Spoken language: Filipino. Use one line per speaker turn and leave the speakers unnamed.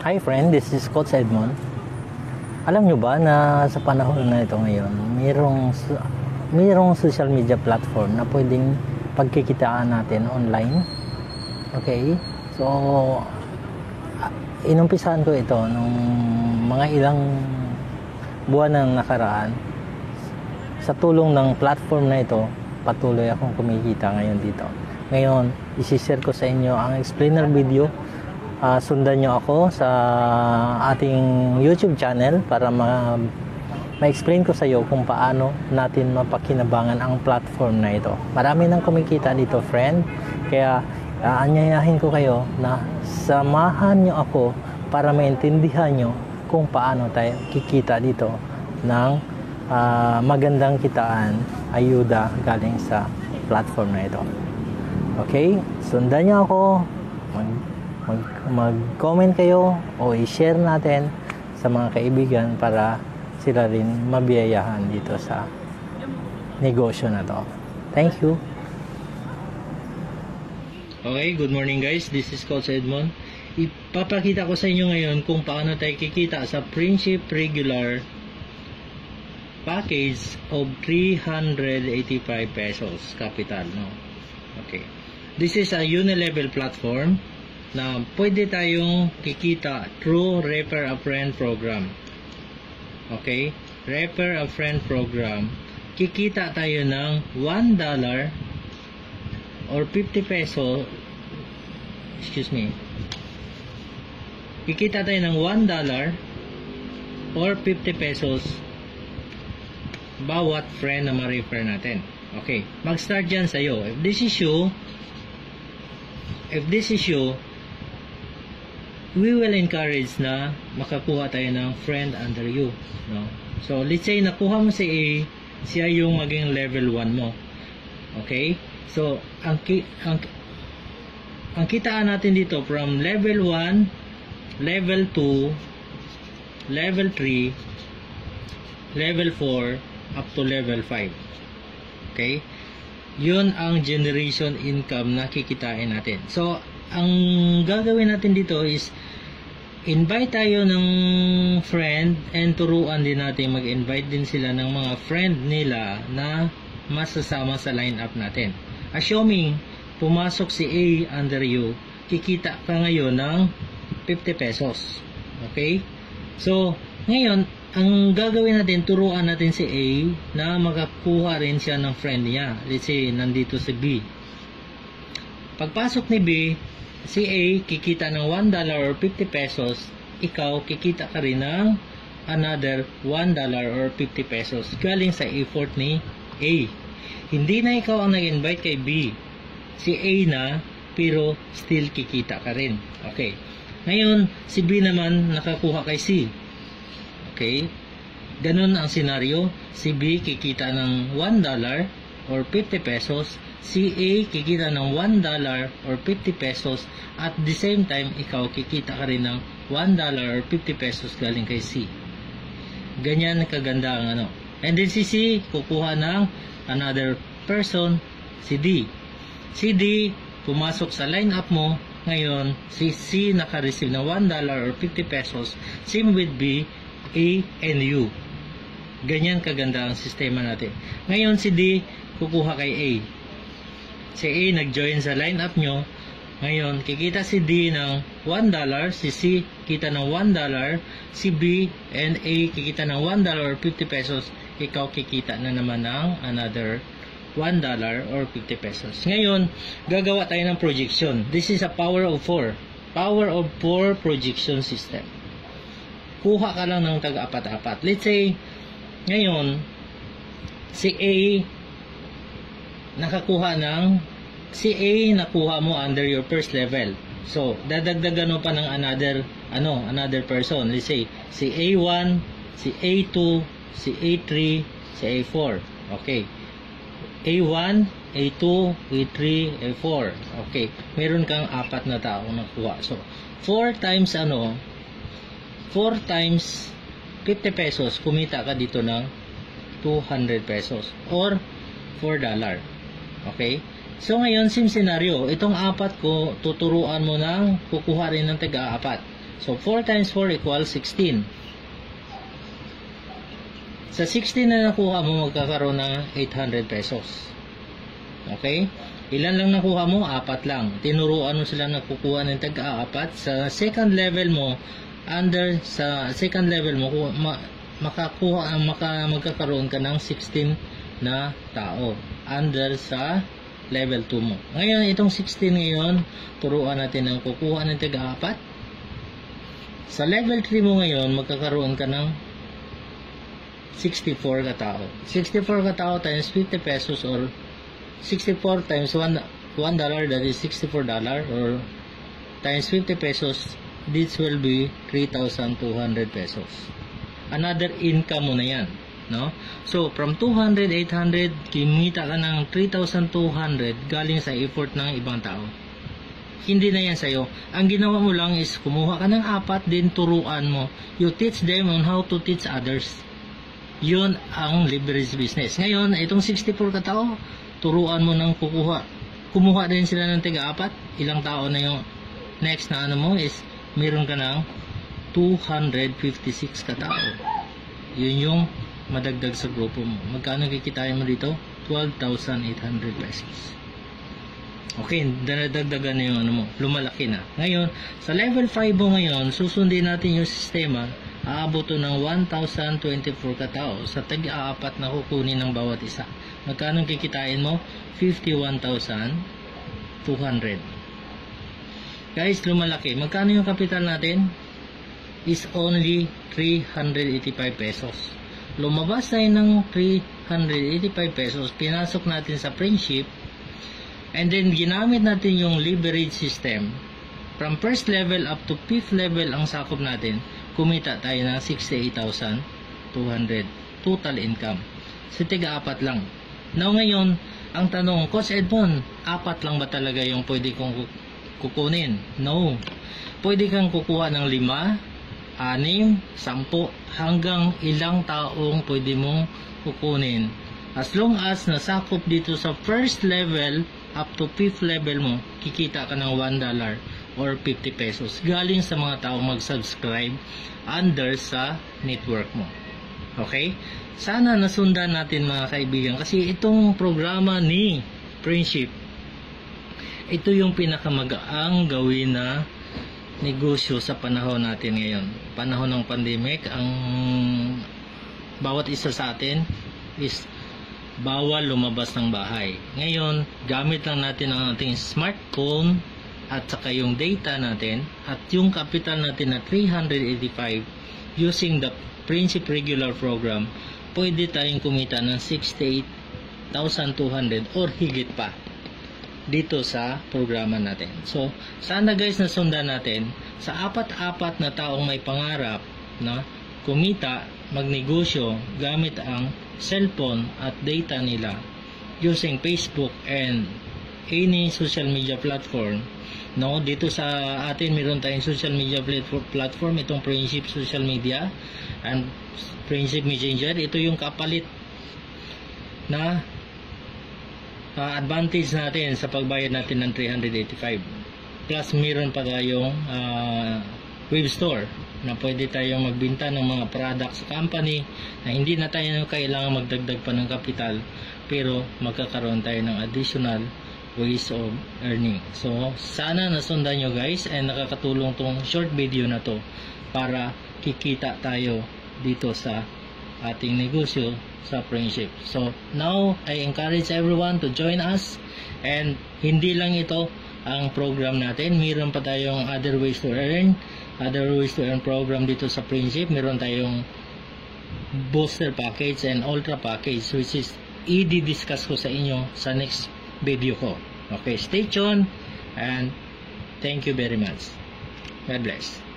Hi friend, this is Coach Edmond. Alam nyo ba na sa panahon na ito ngayon, mayroong social media platform na pwedeng pagkikitaan natin online? Okay? So, inumpisahan ko ito nung mga ilang buwan nang nakaraan. Sa tulong ng platform na ito, patuloy akong kumikita ngayon dito. Ngayon, isi-share ko sa inyo ang explainer video. Sundan nyo ako sa ating YouTube channel para ma-explain ko sa iyo kung paano natin mapakinabangan ang platform na ito. Marami nang kumikita dito, friend. Kaya aanyayahin ko kayo na samahan nyo ako para maintindihan nyo kung paano tayo kikita dito ng magandang kitaan, ayuda galing sa platform na ito. Okay? Sundan nyo ako. Mag-comment kayo o i-share natin sa mga kaibigan para sila rin mabiyayahan dito sa negosyo na to. Thank you. Okay, good morning guys. This is Coach Edmond. Ipapakita ko sa inyo ngayon kung paano tayo kikita sa Friendship Regular package of 385 pesos capital, no? Okay. This is a unilevel platform na pwede tayong kikita through Refer a Friend program. Okay? Refer a Friend program. Kikita tayo ng $1 or 50 peso. Excuse me. Kikita tayo ng $1 or 50 pesos bawat friend na ma-refer natin. Okay. Mag-start dyan sa'yo. If this is you, we will encourage na makakuha tayo ng friend under you, no? So let's say nakuha mo si A, siya yung maging level 1 mo. Okay? So ang kitaan natin dito from level 1, level 2, level 3, level 4 up to level 5. Okay? Yun ang generation income na kikitain natin. So ang gagawin natin dito is invite tayo ng friend and turuan din natin, mag-invite din sila ng mga friend nila na masasama sa lineup natin. Assuming pumasok si A under you, kikita ka ngayon ng 50 pesos. Okay? So, ngayon, ang gagawin natin, turuan natin si A na makakuha rin siya ng friend niya. Let's say, nandito si B. Pagpasok ni B, si A kikita ng $1 or 50 pesos, ikaw kikita ka rin ng another $1 or 50 pesos galing sa effort ni A. Hindi na ikaw ang nag-invite kay B, si A na, pero still kikita ka rin. Okay. Ngayon, si B naman nakakuha kay C. Okay. Ganun ang senaryo. Si B kikita ng $1 or 50 pesos, si A kikita ng $1 or 50 pesos, at the same time ikaw kikita ka rin ng $1 or 50 pesos galing kay C. Ganyan kaganda ang ano. And then si C kukuha ng another person, si D. Si D pumasok sa line up mo. Ngayon si C naka-receive ng $1 or 50 pesos, same with B, A and U. Ganyan kaganda ang sistema natin. Ngayon si D kukuha kay A. Si A nag-join sa lineup nyo. Ngayon, kikita si D ng $1, si C kita ng $1, si B and A kikita ng $1 or 50 pesos, ikaw kikita na naman ng another $1 or 50 pesos. Ngayon, gagawa tayo ng projection. This is a power of 4. Power of 4 projection system. Kuha ka lang ng taga-apat-apat. Let's say, ngayon, si A nakakuha ng si A nakuha mo under your first level. So, dadagdagan mo pa ng another person. Let's say, si A1, si A2, si A3, si A4. Okay. A1, A2, A3, A4. Okay. Meron kang 4 na taong nakuha. So, 4 times 4 times 50 pesos, kumita ka dito ng 200 pesos or $4. Okay? So ngayon, same scenario. Itong 4 ko, tuturuan mo ng kukuha rin ng taga-4. So 4 times 4 equals 16. Sa 16 na nakuha mo, magkakaroon ng 800 pesos. Okay? Ilan lang nakuha mo? 4 lang. Tinuruan mo sila na kukuha ng tag-4. Sa second level mo, sa second level mo, magkakaroon ka ng 16 na tao. Under sa level 2 mo. Ngayon, itong 16 ngayon, turuan natin ng kukuha ng tag-4. Sa level 3 mo ngayon, magkakaroon ka ng 64 katao. 64 katao times 50 pesos or 64 times $1, that is $64, or times 50 pesos, this will be 3,200 pesos. Another income mo na yan, no? So from 200, 800, kimita ka ng 3,200 galing sa effort ng ibang tao. Hindi na yan sa'yo. Ang ginawa mo lang is kumuha ka ng 4, din turuan mo. You teach them on how to teach others. Yun ang leverage business. Ngayon, itong 64 katao, turuan mo ng kukuha. Kumuha din sila ng tiga-4. Ilang tao na yung next na ano mo is meron ka ng 256 katao. Yun yung madagdag sa grupo mo. Magkano kikitain mo dito? 12,800 pesos. Okay, dadagdagan na yung ano mo. Lumalaki na. Ngayon, sa level 5 mo ngayon, susundin natin yung sistema. Aabot ng 1,024 katao sa tag-4 na kukunin ng bawat isa. Magkano kikitain mo? 51,200. Guys, lumalaki. Magkano yung kapital natin? Is only 385 pesos. Lumabas tayo ng 385 pesos. Pinasok natin sa friendship. And then, ginamit natin yung leverage system. From first level up to 5th level ang sakop natin. Kumita tayo ng 68,200 total income. Sa tiga-4 lang. Now ngayon, ang tanong, Coach Edmond, 4 lang ba talaga yung pwede kong kukunin? No. Pwede kang kukuha ng 5, 6, 10, hanggang ilang taong pwede mong kukunin. As long as nasakop dito sa first level up to 5th level mo, kikita ka ng $1 or 50 pesos galing sa mga tao mag-subscribe under sa network mo. Okay? Sana nasundan natin mga kaibigan, kasi itong programa ni Friendship, ito yung pinakamagaang gawin na negosyo sa panahon natin ngayon. Panahon ng pandemic, ang bawat isa sa atin is bawal lumabas ng bahay. Ngayon, gamit lang natin ang ating smartphone at saka yung data natin at yung capital natin na 385 using the Friendship regular program, pwede tayong kumita ng 68,200 or higit pa dito sa programa natin. So, sana guys nasundan natin sa 4 na taong may pangarap na kumita, magnegosyo gamit ang cellphone at data nila using Facebook and any social media platform. No, dito sa atin meron tayong social media platform, itong Friendship social media and Friendship Messenger. Ito yung kapalit na advantage natin sa pagbayad natin ng 385. Plus meron pa tayong web store na pwede tayong magbenta ng mga products sa company na hindi na tayo kailangan magdagdag pa ng kapital, pero magkakaroon tayo ng additional ways of earning. So, sana nasundan nyo guys, and nakakatulong tong short video na to para kikita tayo dito sa ating negosyo sa Friendship. So, now, I encourage everyone to join us, and hindi lang ito ang program natin. Meron pa tayong other ways to earn program dito sa Friendship. Meron tayong booster package and ultra package, which is i-discuss ko sa inyo sa next video ko. Okay, stay tuned and thank you very much. God bless.